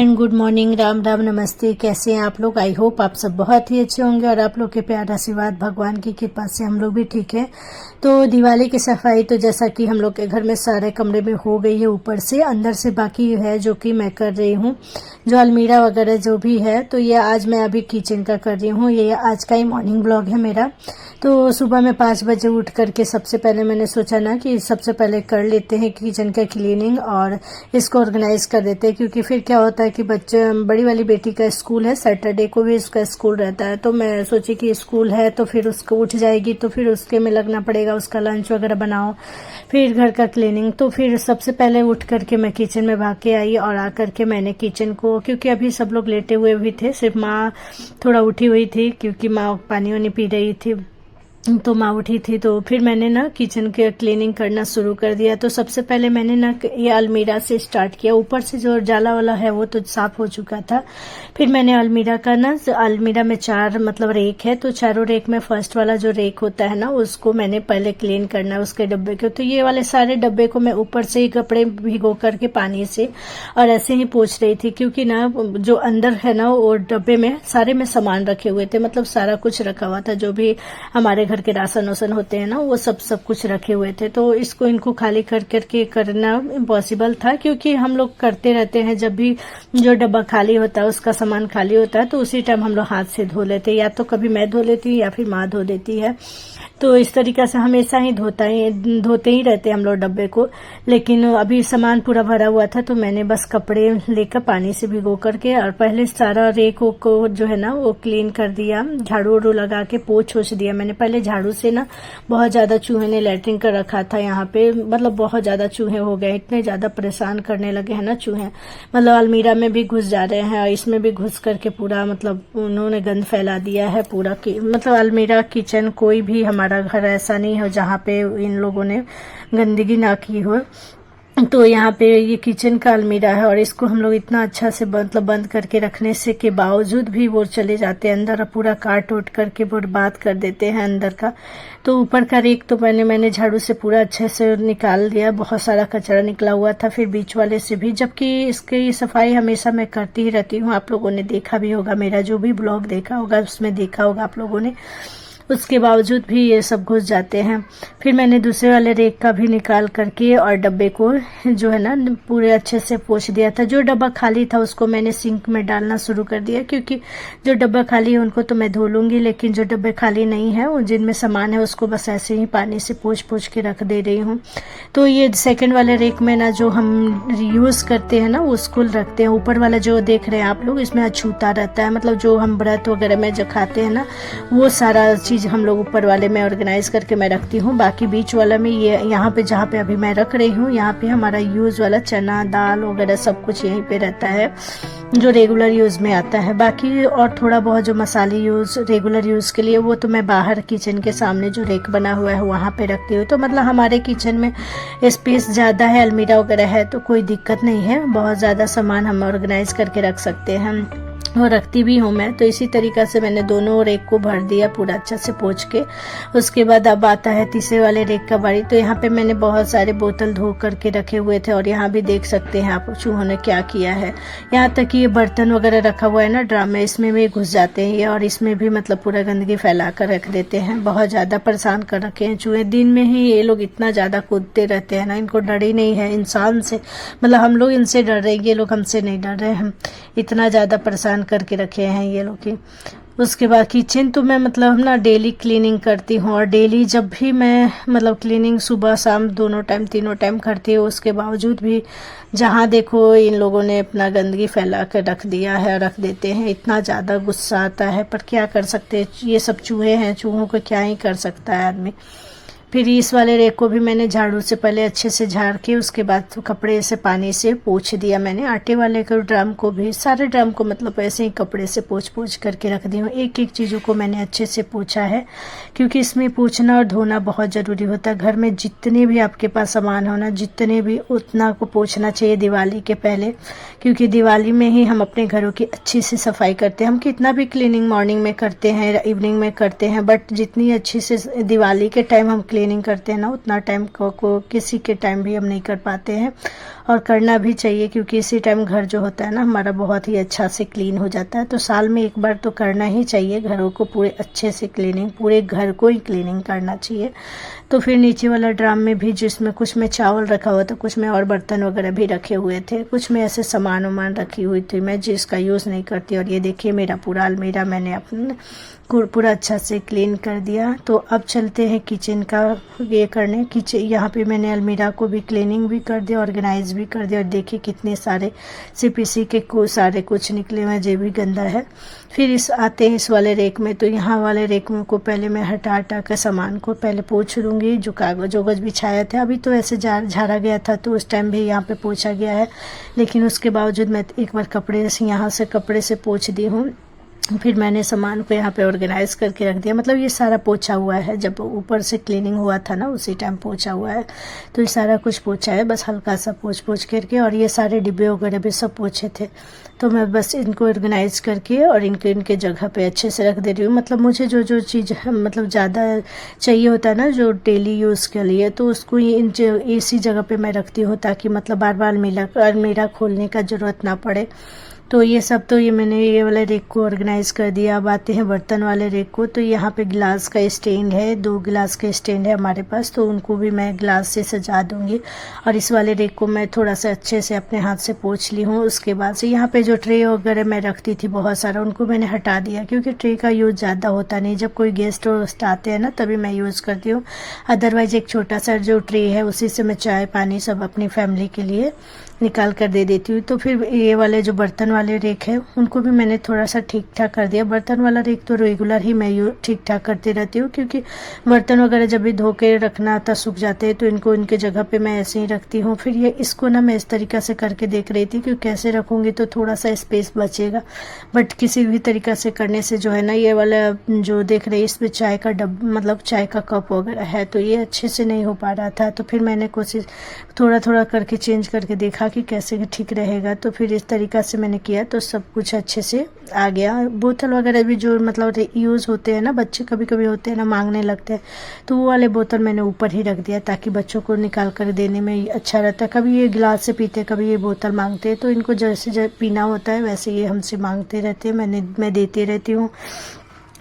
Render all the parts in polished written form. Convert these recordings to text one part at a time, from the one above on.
And good morning, Ram Ram, नमस्ते। कैसे हैं आप लोग? आई होप आप सब बहुत ही अच्छे होंगे और आप लोग के प्यार आशीर्वाद भगवान की कृपा से हम लोग भी ठीक है। तो दिवाली की सफाई तो जैसा कि हम लोग के घर में सारे कमरे में हो गई है, ऊपर से अंदर से बाकी है जो कि मैं कर रही हूँ। जो अलमीरा वगैरह जो भी है, तो ये आज मैं अभी किचन का कर रही हूँ। ये आज का ही मॉर्निंग व्लॉग है मेरा। तो सुबह में 5 बजे उठ करके सबसे पहले मैंने सोचा ना कि सबसे पहले कर लेते हैं किचन का क्लीनिंग और इसको ऑर्गेनाइज कर देते हैं, क्योंकि फिर क्या होता है कि बच्चे, बड़ी वाली बेटी का स्कूल है, सैटरडे को भी उसका स्कूल रहता है। तो मैं सोची कि स्कूल है तो फिर उसको उठ जाएगी तो फिर उसके में लगना पड़ेगा, उसका लंच वगैरह बनाओ, फिर घर का क्लीनिंग। तो फिर सबसे पहले उठ करके मैं किचन में भाग के आई और आकर के मैंने किचन को, क्योंकि अभी सब लोग लेटे हुए भी थे, सिर्फ माँ थोड़ा उठी हुई थी क्योंकि माँ पानी वानी पी रही थी, तो माँ उठी थी। तो फिर मैंने ना किचन के क्लीनिंग करना शुरू कर दिया। तो सबसे पहले मैंने ना ये अलमीरा से स्टार्ट किया। ऊपर से जो जाला वाला है वो तो साफ हो चुका था। फिर मैंने अलमीरा का ना, अलमीरा में 4 रेक है, तो चारों रेक में फर्स्ट वाला जो रेक होता है ना, उसको मैंने पहले क्लीन करना है, उसके डब्बे को। तो ये वाले सारे डब्बे को मैं ऊपर से ही कपड़े भिगो करके पानी से और ऐसे ही पोंछ रही थी, क्योंकि ना जो अंदर है ना वो डब्बे में सारे में सामान रखे हुए थे, मतलब सारा कुछ रखा हुआ था, जो भी हमारे घर के राशन वासन होते हैं ना, वो सब कुछ रखे हुए थे। तो इनको खाली कर करके करना इम्पॉसिबल था, क्योंकि हम लोग करते रहते हैं, जब भी जो डब्बा खाली होता है, उसका सामान खाली होता है, तो उसी टाइम हम लोग हाथ से धो लेते हैं, या तो कभी मैं धो लेती हूँ या फिर माँ धो देती है। तो इस तरीका से हमेशा ही धोते ही रहते हैं हम लोग डब्बे को। लेकिन अभी सामान पूरा भरा हुआ था, तो मैंने बस कपड़े लेकर पानी से भिगो करके और पहले सारा रेकों को जो है ना वो क्लीन कर दिया, झाड़ू वाड़ू लगा के पोंछ दिया मैंने। पहले झाड़ू से ना बहुत ज्यादा चूहे ने लैट्रिन कर रखा था यहाँ पे, मतलब बहुत ज्यादा चूहे हो गए, इतने ज्यादा परेशान करने लगे हैं ना चूहे, मतलब अलमीरा में भी घुस जा रहे हैं और इसमें भी घुस करके पूरा, मतलब उन्होंने गंद फैला दिया है पूरा। मतलब अलमीरा, किचन, कोई भी हमारा घर ऐसा नहीं है जहाँ पे इन लोगों ने गंदगी ना की हो। तो यहाँ पे ये किचन का अलमीरा है और इसको हम लोग इतना अच्छा से बंद करके रखने से के बावजूद भी वो चले जाते हैं अंदर और पूरा काट उट करके बर्बाद कर देते हैं अंदर का। तो ऊपर का रेक तो मैंने झाड़ू से पूरा अच्छे से निकाल दिया, बहुत सारा कचरा निकला हुआ था, फिर बीच वाले से भी, जबकि इसकी सफाई हमेशा मैं करती ही रहती हूँ। आप लोगों ने देखा भी होगा, मेरा जो भी ब्लॉग देखा होगा उसमें देखा होगा आप लोगों ने, उसके बावजूद भी ये सब घुस जाते हैं। फिर मैंने दूसरे वाले रेक का भी निकाल करके और डब्बे को जो है ना पूरे अच्छे से पोंछ दिया था। जो डब्बा खाली था उसको मैंने सिंक में डालना शुरू कर दिया, क्योंकि जो डब्बा खाली है उनको तो मैं धो लूंगी, लेकिन जो डब्बे खाली नहीं है, जिनमें सामान है, उसको बस ऐसे ही पानी से पोंछ के रख दे रही हूँ। तो ये सेकेंड वाले रेक में ना जो हम यूज करते हैं ना उसको रखते हैं। ऊपर वाला जो देख रहे हैं आप लोग, इसमें अछूता रहता है, मतलब जो हम व्रत वगैरह में जो खाते हैं ना, वो सारा चीज हम लोग ऊपर वाले में ऑर्गेनाइज करके मैं रखती हूँ। बाकी बीच वाला में ये यहाँ पे जहाँ पे अभी मैं रख रही हूँ, यहाँ पे हमारा यूज वाला चना दाल वगैरह सब कुछ यहीं पे रहता है, जो रेगुलर यूज में आता है। बाकी और थोड़ा बहुत जो मसाले यूज रेगुलर यूज के लिए, वो तो मैं बाहर किचन के सामने जो रेक बना हुआ है वहाँ पे रखती हूँ। तो मतलब हमारे किचन में स्पेस ज्यादा है, अलमीरा वगैरह है, तो कोई दिक्कत नहीं है, बहुत ज्यादा सामान हम ऑर्गेनाइज करके रख सकते हैं और रखती भी हूँ मैं। तो इसी तरीका से मैंने दोनों रेक को भर दिया पूरा अच्छा से पोंछ के। उसके बाद अब आता है तीसरे वाले रेक का बारी। तो यहाँ पे मैंने बहुत सारे बोतल धो करके रखे हुए थे और यहाँ भी देख सकते हैं आप चूहों ने क्या किया है। यहाँ तक कि ये बर्तन वगैरह रखा हुआ है ना ड्राम में, इसमें भी घुस जाते हैं ये और इसमें भी मतलब पूरा गंदगी फैला कर रख देते हैं। बहुत ज्यादा परेशान कर रखे हैं चूहे। दिन में ही ये लोग इतना ज्यादा कूदते रहते हैं ना, इनको डर ही नहीं है इंसान से, मतलब हम लोग इनसे डर रहे हैं, ये लोग हमसे नहीं डर रहे हैं, इतना ज्यादा परेशान करके रखे हैं ये लोग की। उसके बाद किचन तो मैं मतलब ना डेली क्लीनिंग करती हूँ और डेली जब भी मैं मतलब क्लीनिंग सुबह शाम दोनों टाइम तीनों टाइम करती हूँ, उसके बावजूद भी जहाँ देखो इन लोगों ने अपना गंदगी फैला कर रख दिया है, रख देते हैं। इतना ज़्यादा गुस्सा आता है, पर क्या कर सकते हैं, ये सब चूहे हैं, चूहों को क्या ही कर सकता है आदमी। फिर इस वाले रेक को भी मैंने झाड़ू से पहले अच्छे से झाड़ के उसके बाद तो कपड़े से पानी से पोंछ दिया मैंने। आटे वाले के ड्रम को भी, सारे ड्रम को मतलब ऐसे ही कपड़े से पोंछ करके रख दी हूँ। एक एक चीज़ों को मैंने अच्छे से पोंछा है, क्योंकि इसमें पोंछना और धोना बहुत ज़रूरी होता है। घर में जितने भी आपके पास सामान हो ना, जितने भी उतना को पोंछना चाहिए दिवाली के पहले, क्योंकि दिवाली में ही हम अपने घरों की अच्छी से सफाई करते हैं। हम कितना भी क्लीनिंग मॉर्निंग में करते हैं, इवनिंग में करते हैं, बट जितनी अच्छी से दिवाली के टाइम हम क्लीनिंग करते हैं ना उतना टाइम को किसी के टाइम भी हम नहीं कर पाते हैं, और करना भी चाहिए क्योंकि इसी टाइम घर जो होता है ना हमारा बहुत ही अच्छा से क्लीन हो जाता है। तो साल में एक बार तो करना ही चाहिए घरों को पूरे अच्छे से क्लीनिंग, पूरे घर को ही क्लीनिंग करना चाहिए। तो फिर नीचे वाला ड्राम में भी जिसमें कुछ में चावल रखा हुआ था, कुछ में और बर्तन वगैरह भी रखे हुए थे, कुछ में ऐसे सामान वामान रखी हुई थी मैं जिसका यूज़ नहीं करती। और ये देखिए मेरा पूरा अलमीरा मैंने अपने पूरा अच्छा से क्लीन कर दिया। तो अब चलते हैं किचन का ये करने। किचन यहाँ पे मैंने अलमीरा को भी क्लीनिंग भी कर दिया, ऑर्गेनाइज भी कर दिया। और देखिए कितने सारे सीपीसी के सारे कुछ निकले हुए जो भी गंदा है। फिर आते हैं इस वाले रेक में। तो यहाँ वाले रेक में को पहले मैं हटा कर सामान को पहले पोंछ लूँगी। जो कागज बिछाया था अभी तो ऐसे झाड़ा गया था तो उस टाइम भी यहाँ पे पोंछा गया है, लेकिन उसके बावजूद मैं एक बार कपड़े से पोंछ दी हूँ। फिर मैंने सामान को यहाँ पे ऑर्गेनाइज करके रख दिया। मतलब ये सारा पोंछा हुआ है, जब ऊपर से क्लीनिंग हुआ था ना उसी टाइम पोंछा हुआ है। तो ये सारा कुछ पोंछा है, बस हल्का सा पोंछ करके। और ये सारे डिब्बे वगैरह भी सब पोंछे थे, तो मैं बस इनको ऑर्गेनाइज करके और इनके जगह पे अच्छे से रख दे रही हूँ। मतलब मुझे जो चीज़ मतलब ज़्यादा चाहिए होता है ना जो डेली यूज़ के लिए, तो उसको इसी जगह पे मैं रखती हूँ ताकि मतलब बार बार अलमीरा खोलने का ज़रूरत ना पड़े। तो ये सब तो ये मैंने ये वाले रेक को ऑर्गेनाइज कर दिया। अब आते हैं बर्तन वाले रेक को। तो यहाँ पे गिलास का स्टैंड है, 2 गिलास का स्टैंड है हमारे पास, तो उनको भी मैं ग्लास से सजा दूंगी। और इस वाले रेक को मैं थोड़ा सा अच्छे से अपने हाथ से पोंछ ली हूँ। उसके बाद से यहाँ पे जो ट्रे वगैरह मैं रखती थी बहुत सारा, उनको मैंने हटा दिया क्योंकि ट्रे का यूज़ ज़्यादा होता नहीं। जब कोई गेस्ट आते हैं ना तभी मैं यूज़ करती हूँ, अदरवाइज एक छोटा सा जो ट्रे है उसी से मैं चाय पानी सब अपनी फैमिली के लिए निकाल कर दे देती हूँ। तो फिर ये वाले जो बर्तन वाले रेक है उनको भी मैंने थोड़ा सा ठीक ठाक कर दिया। बर्तन वाला रेक तो रेगुलर ही मैं ठीक ठाक करती रहती हूँ क्योंकि बर्तन वगैरह जब भी धो के रखना आता सूख जाते हैं तो इनको इनके जगह पे मैं ऐसे ही रखती हूँ। फिर ये इसको ना मैं इस तरीक़ा से करके देख रही थी कि कैसे रखूँगी तो थोड़ा सा स्पेस बचेगा, बट किसी भी तरीक़ा से करने से जो है ना ये वाला जो देख रही है इसमें चाय का मतलब चाय का कप वगैरह है तो ये अच्छे से नहीं हो पा रहा था। तो फिर मैंने कोशिश थोड़ा करके चेंज करके देखा कि कैसे ठीक रहेगा, तो फिर इस तरीक़ा से मैंने किया तो सब कुछ अच्छे से आ गया। बोतल वगैरह भी जो मतलब यूज़ होते हैं ना, बच्चे कभी कभी होते हैं ना मांगने लगते हैं, तो वो वाले बोतल मैंने ऊपर ही रख दिया ताकि बच्चों को निकाल कर देने में अच्छा रहता है। कभी ये गिलास से पीते, कभी ये बोतल मांगते हैं, तो इनको जैसे पीना होता है वैसे ये हमसे मांगते रहते हैं, मैं देती रहती हूँ।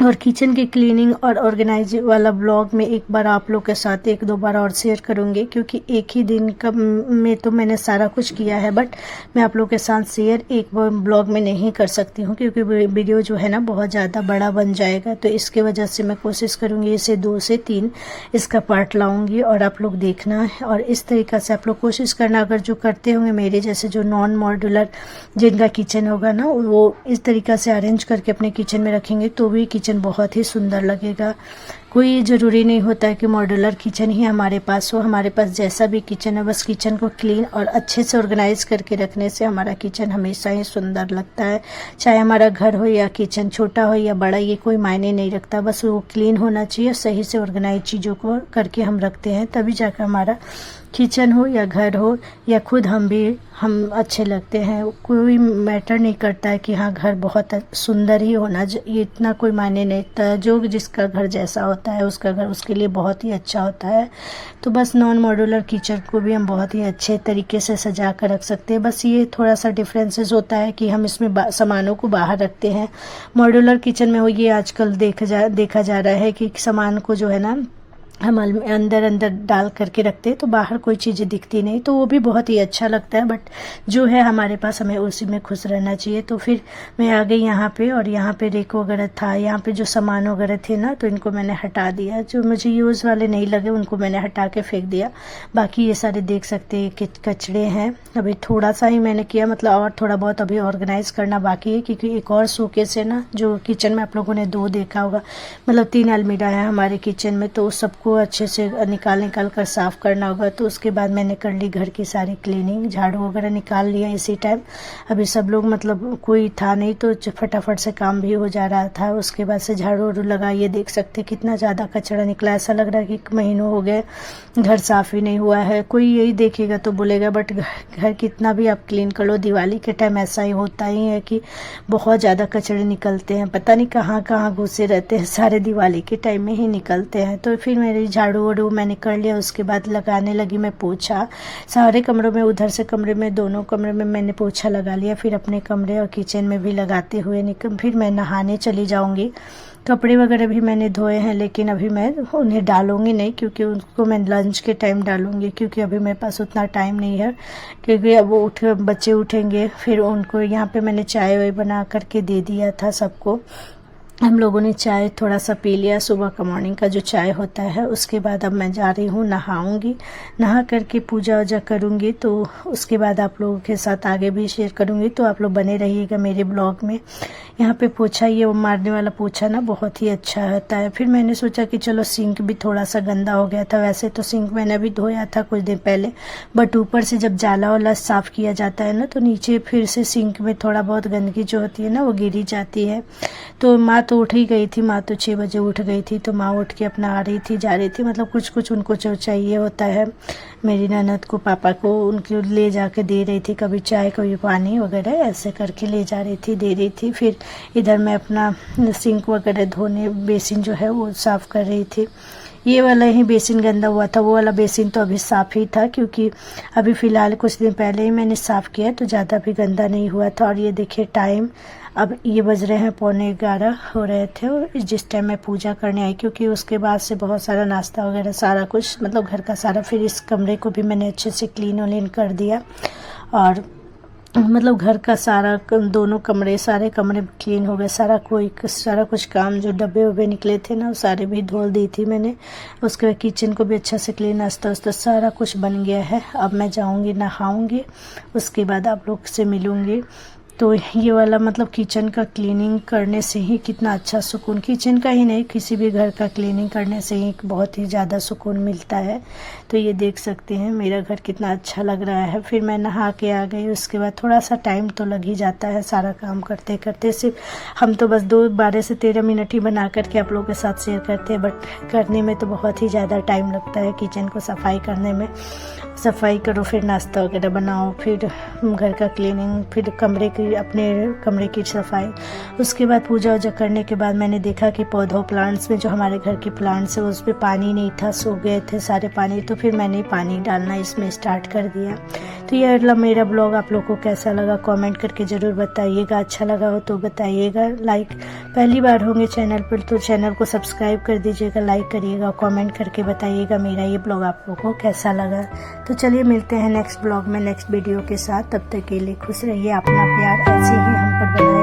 और किचन की क्लीनिंग और ऑर्गेनाइज वाला ब्लॉग में एक बार आप लोग के साथ 1-2 बार और शेयर करूँगी क्योंकि एक ही दिन का में तो मैंने सारा कुछ किया है, बट मैं आप लोग के साथ शेयर एक ब्लॉग में नहीं कर सकती हूँ क्योंकि वीडियो जो है ना बहुत ज़्यादा बड़ा बन जाएगा। तो इसके वजह से मैं कोशिश करूँगी इसे 2 से 3 इसका पार्ट लाऊँगी और आप लोग देखना है। और इस तरीक़ा से आप लोग कोशिश करना, अगर जो करते होंगे मेरे जैसे जो नॉन मॉड्यूलर जिनका किचन होगा ना वो इस तरीक़ा से अरेंज करके अपने किचन में रखेंगे तो भी किचन बहुत ही सुंदर लगेगा। कोई ज़रूरी नहीं होता है कि मॉड्यूलर किचन ही हमारे पास हो, हमारे पास जैसा भी किचन है बस किचन को क्लीन और अच्छे से ऑर्गेनाइज करके रखने से हमारा किचन हमेशा ही सुंदर लगता है। चाहे हमारा घर हो या किचन छोटा हो या बड़ा, ये कोई मायने नहीं रखता, बस वो क्लीन होना चाहिए। सही से ऑर्गेनाइज चीज़ों को करके हम रखते हैं तभी जाकर हमारा किचन हो या घर हो या खुद हम अच्छे लगते हैं। कोई मैटर नहीं करता है कि हाँ घर बहुत सुंदर ही होना, ये इतना कोई मायने नहीं रखता। जो जिसका घर जैसा होता है उसका घर उसके लिए बहुत ही अच्छा होता है। तो बस नॉन मॉड्यूलर किचन को भी हम बहुत ही अच्छे तरीके से सजा कर रख सकते हैं। बस ये थोड़ा सा डिफरेंसेस होता है कि हम इसमें सामानों को बाहर रखते हैं। मॉड्यूलर किचन में ये आजकल देखा जा रहा है कि सामान को जो है ना हम अंदर डाल करके रखते हैं तो बाहर कोई चीज़ें दिखती नहीं, तो वो भी बहुत ही अच्छा लगता है। बट जो है हमारे पास हमें उसी में खुश रहना चाहिए। तो फिर मैं आ गई यहाँ पे, और यहाँ पे रेक वगैरह था, यहाँ पे जो सामान वगैरह थे ना तो इनको मैंने हटा दिया। जो मुझे यूज़ वाले नहीं लगे उनको मैंने हटा के फेंक दिया। बाकी ये सारे देख सकते हैं कि कचड़े हैं। अभी थोड़ा सा ही मैंने किया, मतलब और थोड़ा बहुत अभी ऑर्गेनाइज करना बाकी है क्योंकि एक और शोकेस है ना जो किचन में आप लोगों ने 2 देखा होगा, मतलब 3 अलमीरा है हमारे किचन में, तो सबको अच्छे से निकाल कर साफ करना होगा। तो उसके बाद मैंने कर ली घर की सारी क्लीनिंग, झाड़ू वगैरह निकाल लिया इसी टाइम। अभी सब लोग मतलब कोई था नहीं तो फटाफट से काम भी हो जा रहा था। उसके बाद से झाड़ू वाड़ू लगा, ये देख सकते कितना ज़्यादा कचरा निकला, ऐसा लग रहा है कि महीनों हो गए घर साफ ही नहीं हुआ है। कोई यही देखेगा तो बोलेगा, बट घर कितना भी आप क्लीन कर लो, दिवाली के टाइम ऐसा ही होता ही है कि बहुत ज़्यादा कचरे निकलते हैं, पता नहीं कहाँ घुसे रहते हैं, सारे दिवाली के टाइम में ही निकलते हैं। तो फिर मेरे सारी झाड़ू वाड़ू मैंने कर लिया। उसके बाद लगाने लगी मैं पोछा। सारे कमरों में, उधर से कमरे में, दोनों कमरे में मैंने पोछा लगा लिया। फिर अपने कमरे और किचन में भी लगाते हुए फिर मैं नहाने चली जाऊँगी। कपड़े वगैरह भी मैंने धोए हैं, लेकिन अभी मैं उन्हें डालूंगी नहीं, क्योंकि उनको मैं लंच के टाइम डालूंगी, क्योंकि अभी मेरे पास उतना टाइम नहीं है। क्योंकि अब वो बच्चे उठेंगे, फिर उनको यहाँ पे मैंने चाय वाय बना करके दे दिया था सबको। हम लोगों ने चाय थोड़ा सा पी लिया, सुबह का मॉर्निंग का जो चाय होता है। उसके बाद अब मैं जा रही हूँ, नहाऊंगी। नहा करके पूजा वूजा करूँगी, तो उसके बाद आप लोगों के साथ आगे भी शेयर करूँगी। तो आप लोग बने रहिएगा मेरे ब्लॉग में। यहाँ पे पोछा, ये वो मारने वाला पोछा ना बहुत ही अच्छा होता है। फिर मैंने सोचा कि चलो सिंक भी थोड़ा सा गंदा हो गया था। वैसे तो सिंक मैंने अभी धोया था कुछ दिन पहले, बट ऊपर से जब जाला वाला साफ़ किया जाता है ना, तो नीचे फिर से सिंक में थोड़ा बहुत गंदगी जो होती है ना, वो गिरी जाती है। तो माँ तो उठ ही गई थी, माँ तो 6 बजे उठ गई थी। तो माँ उठ के अपना आ रही थी, जा रही थी, मतलब कुछ कुछ उनको जो चाहिए होता है मेरी ननद को, पापा को, उनके ले जाके दे रही थी। कभी चाय कभी पानी वगैरह ऐसे करके ले जा रही थी, दे रही थी। फिर इधर मैं अपना सिंक वगैरह धोने, बेसिन जो है वो साफ़ कर रही थी। ये वाला ही बेसिन गंदा हुआ था, वो वाला बेसिन तो अभी साफ़ ही था, क्योंकि अभी फ़िलहाल कुछ दिन पहले ही मैंने साफ़ किया, तो ज़्यादा भी गंदा नहीं हुआ था। और ये देखिए टाइम, अब ये बज रहे हैं 11:15 हो रहे थे, और जिस टाइम मैं पूजा करने आई, क्योंकि उसके बाद से बहुत सारा नाश्ता वगैरह सारा कुछ, मतलब घर का सारा, फिर इस कमरे को भी मैंने अच्छे से क्लीन व्लीन कर दिया। और मतलब घर का सारा, दोनों कमरे, सारे कमरे क्लीन हो गए। सारा कुछ काम जो डब्बे वब्बे निकले थे ना, वो सारे भी धोल दी थी मैंने। उसके बाद किचन को भी अच्छा से क्लीन, नाश्ता वास्ता सारा कुछ बन गया है। अब मैं जाऊंगी, नहाऊंगी, उसके बाद आप लोग से मिलूंगी। तो ये वाला मतलब किचन का क्लीनिंग करने से ही कितना अच्छा सुकून, किचन का ही नहीं, किसी भी घर का क्लीनिंग करने से ही बहुत ही ज़्यादा सुकून मिलता है। तो ये देख सकते हैं मेरा घर कितना अच्छा लग रहा है। फिर मैं नहा के आ गई। उसके बाद थोड़ा सा टाइम तो लग ही जाता है सारा काम करते करते। सिर्फ हम तो बस 12 से 13 मिनट ही बना करके आप लोगों के साथ शेयर करते हैं, बट करने में तो बहुत ही ज़्यादा टाइम लगता है। किचन को सफाई करने में, सफाई करो, फिर नाश्ता वगैरह बनाओ, फिर घर का क्लीनिंग, फिर अपने कमरे की सफाई। उसके बाद पूजा वूजा करने के बाद मैंने देखा कि पौधों, प्लांट्स में, जो हमारे घर के प्लांट्स है उस पर पानी नहीं था, सूख गए थे सारे पानी। तो फिर मैंने पानी डालना इसमें स्टार्ट कर दिया। तो ये मेरा ब्लॉग आप लोग को कैसा लगा कमेंट करके ज़रूर बताइएगा। अच्छा लगा हो तो बताइएगा। लाइक, पहली बार होंगे चैनल पर तो चैनल को सब्सक्राइब कर दीजिएगा, लाइक करिएगा, कमेंट करके बताइएगा मेरा ये ब्लॉग आप लोगों को कैसा लगा। तो चलिए मिलते हैं नेक्स्ट ब्लॉग में, नेक्स्ट वीडियो के साथ। तब तक के लिए खुश रहिए, अपना प्यार ऐसे ही हम पर बनाए